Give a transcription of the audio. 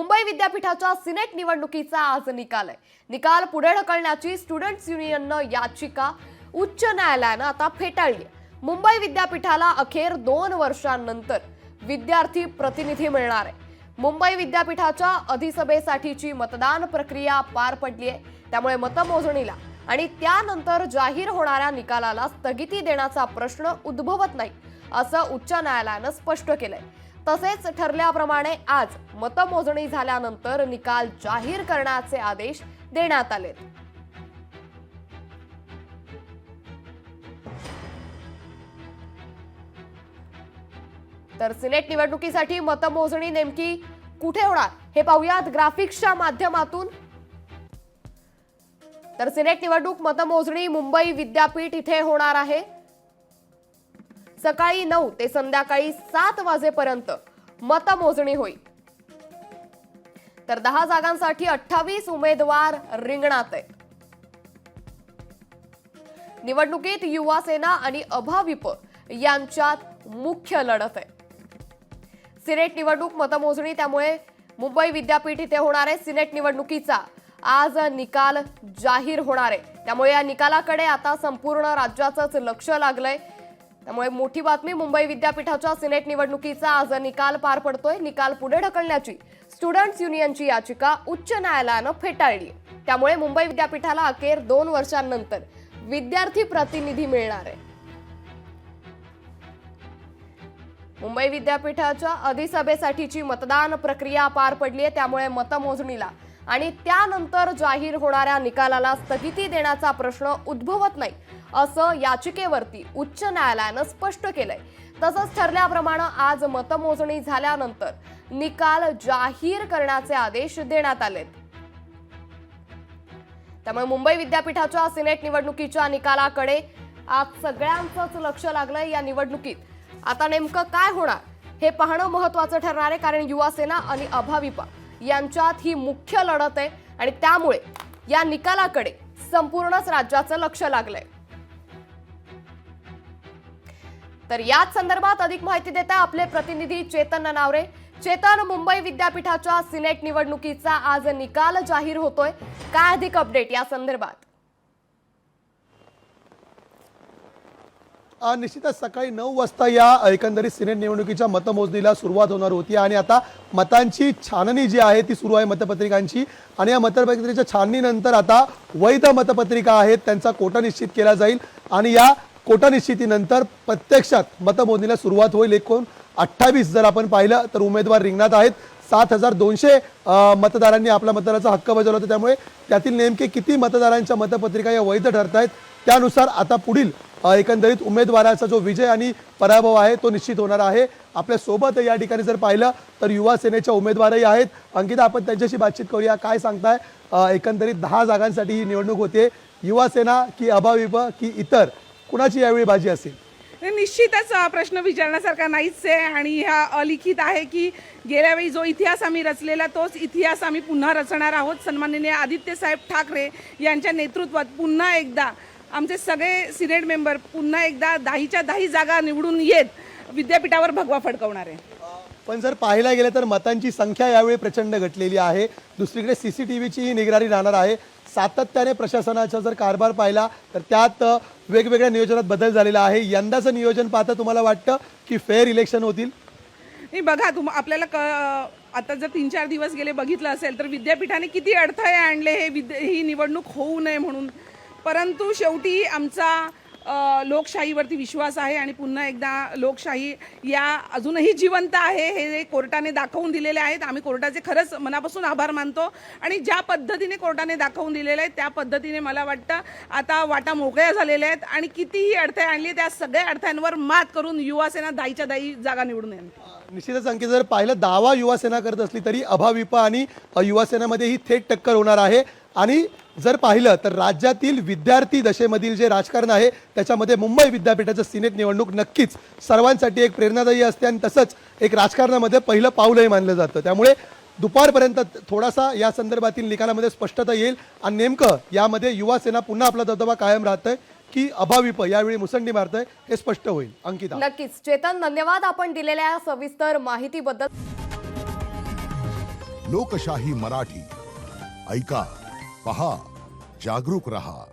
मुंबई विद्यापीठाच्या सिनेट निवडणुकीचा आज निकाल आहे। निकाल पुढे ढकलण्याची स्टुडंट्स युनियननं याचिका उच्च न्यायालयानं आता फेटाळली। मुंबई विद्यापीठाला अखेर 2 वर्षांनंतर विद्यार्थी प्रतिनिधी मिळणार आहे। मुंबई विद्यापीठाच्या अधिसभेसाठीची मतदान प्रक्रिया पार पडली आहे, त्यामुळे मतमोजणीला आणि त्यानंतर जाहीर होणाऱ्या निकालाला स्थगिती देण्याचा प्रश्न उद्भवत नाही, असं उच्च न्यायालयानं स्पष्ट केलंय। तसेच ठरल्याप्रमाणे आज मतमोजणी झाल्यानंतर निकाल जाहीर करण्याचे आदेश देण्यात आलेत। तर सिनेट निवडणुकीसाठी मतमोजणी नेमकी कुठे होणार हे पाहूयात ग्राफिक्सच्या माध्यमातून। तर सिनेट निवडणूक मतमोजणी मुंबई विद्यापीठ इथे होणार आहे। सकाळी 9 ते संध्याकाळी 7 वाजेपर्यंत मतमोजणी होईल। तर 10 जागांसाठी 28 उमेदवार रिंगणात आहेत। निवडणुकीत युवा सेना आणि अभाविप यांच्यात मुख्य लढत आहे। सिनेट निवडणूक मतमोजणी त्यामुळे मुंबई विद्यापीठ इथे होणार आहे। सिनेट निवडणुकीचा आज निकाल जाहीर होणार आहे, त्यामुळे या निकालाकडे आता संपूर्ण राज्याचंच लक्ष लागलंय। त्यामुळे मोठी बातमी, मुंबई विद्यापीठाच्या सिनेट निवडणुकीचा आज निकाल पार पडतोय। निकाल पुढे ढकलण्याची स्टुडंट्स युनियनची याचिका उच्च न्यायालयानं फेटाळली, त्यामुळे मुंबई विद्यापीठाला अखेर 2 वर्षांनंतर विद्यार्थी प्रतिनिधी मिळणार आहे। मुंबई विद्यापीठाच्या अधिसभेसाठीची मतदान प्रक्रिया पार पडली आहे, त्यामुळे मतमोजणीला आणि त्यानंतर जाहीर होणाऱ्या निकालाला स्थगिती देण्याचा प्रश्न उद्भवत नाही, असं याचिकेवरती उच्च न्यायालयानं स्पष्ट केलंय। तसंच ठरल्याप्रमाणे आज मतमोजणी झाल्यानंतर निकाल जाहीर करण्याचे आदेश देण्यात आलेत। त्यामुळे मुंबई विद्यापीठाच्या सिनेट निवडणुकीच्या निकालाकडे आज सगळ्यांचंच लक्ष लागलंय। या निवडणुकीत आता नेमकं काय होणार हे पाहणं महत्त्वाचं ठरणार आहे, कारण युवा सेना आणि अभाविपा यांच्यात ही मुख्य लढत आहे आणि त्यामुळे या निकालाकडे संपूर्णच राज्याचं लक्ष लागलंय। तर याच संदर्भात अधिक माहिती देता आपले प्रतिनिधी चेतन ननावरे। चेतन, मुंबई विद्यापीठाच्या सिनेट निवडणुकीचा आज निकाल जाहीर होतोय, काय अधिक अपडेट या संदर्भात? निश्चितच सकाळी 9 वाजता या एकंदरीत सिनेट निवडणुकीच्या मतमोजणीला सुरुवात होणार होती आणि आता मतांची छाननी जी आहे ती सुरू आहे मतपत्रिकांची। आणि या मतपत्रिकेच्या छाननीनंतर आता वैध मतपत्रिका आहेत त्यांचा कोटा निश्चित केला जाईल आणि या कोटा निश्चितीनंतर प्रत्यक्षात मतमोजणीला सुरुवात होईल। एकूण 28 जर आपण पाहिलं तर उमेदवार रिंगणात आहेत। 7200 मतदारांनी आपला मतदानाचा हक्क बजावला होता, त्यामुळे त्यातील नेमके किती मतदारांच्या मतपत्रिका या वैध ठरत आहेत त्यानुसार आता पुढील एकंदरीत उमेदवाराचा जो विजय आणि पराभव आहे तो निश्चित होणार आहे। आपल्या सोबत या ठिकाणी जर पाहिलं तर युवा सेनेच्या उमेदवारही आहेत। अंकिता, आपण त्यांच्याशी बातचीत करूया। काय सांगताय, एकंदरीत 10 जागांसाठी ही निवडणूक होते, युवा सेना की अभाविप की इतर, कुणाची यावेळी बाजी असेल? निश्चितच प्रश्न विचारण्यासारखा नाहीच आहे आणि हा अलिखित आहे की गेल्या वेळी जो इतिहास आम्ही रचलेला तोच इतिहास आम्ही पुन्हा रचणार आहोत। सन्माननीय आदित्य साहेब ठाकरे यांच्या नेतृत्वात पुन्हा एकदा आमचे सगळे सिनेट मेंबर पुन्हा एकदा 10च्या 10 जागा निवडून येत विद्यापीठावर भगवा फडकवणार आहे। पण जर पाहायला गेलं तर मतांची संख्या यावेळी प्रचंड घटलेली आहे। दुसरीकडे CCTVची निगराणी राहणार आहे। सातत्याने प्रशासनाचा जर कारभार पाहिला तर त्यात वेगवेगळ्या नियोजनात बदल झालेला आहे। यंदाचं नियोजन पाहता तुम्हाला वाटतं की फेअर इलेक्शन होतील? नाही, बघा आपल्याला आता जर 3-4 दिवस गेले बघितलं असेल तर विद्यापीठाने किती अडथळे आणले ही निवडणूक होऊ नये म्हणून, परंतु शेवटी आमचा लोकशाहीवरती विश्वास आहे आणि पुन्हा एकदा लोकशाही या अजूनही जिवंत आहे हे कोर्टाने दाखवून दिलेले आहेत। आम्ही कोर्टाचे खरंच मनापासून आभार मानतो आणि ज्या पद्धतीने कोर्टाने दाखवून दिलेले आहेत त्या पद्धतीने मला वाटतं आता वाटा मोकळ्या झालेल्या आहेत आणि कितीही अडथळे आणले त्या सगळ्या अडथळ्यांवर मात करून युवा सेना 10च्या 10 जागा निवडून येईल। निश्चितच अंकित, जर पाहिलं दावा युवा सेना करत असली तरी अभाविप आणि युवा सेनेमध्ये ही थेट टक्कर होणार आहे। आणि जर पाहिलं तर राज्यातील विद्यार्थी दशेमधील जे राजकारण आहे त्याच्यामध्ये मुंबई विद्यापीठाचं सिनेट निवडणूक नक्कीच सर्वांसाठी एक प्रेरणादायी असते आणि तसंच एक राजकारणामध्ये पहिलं पाऊलही मानलं जातं। त्यामुळे दुपारपर्यंत थोडासा या संदर्भातील निकालामध्ये स्पष्टता येईल आणि नेमकं यामध्ये युवा सेना पुन्हा आपला दबदबा कायम राहतंय की अभाविप यावेळी मुसंडी मारतंय हे स्पष्ट होईल। अंकिता, नक्कीच चेतन, धन्यवाद आपण दिलेल्या सविस्तर माहितीबद्दल। लोकशाही मराठी ऐका, पहा, जागरूक रहा.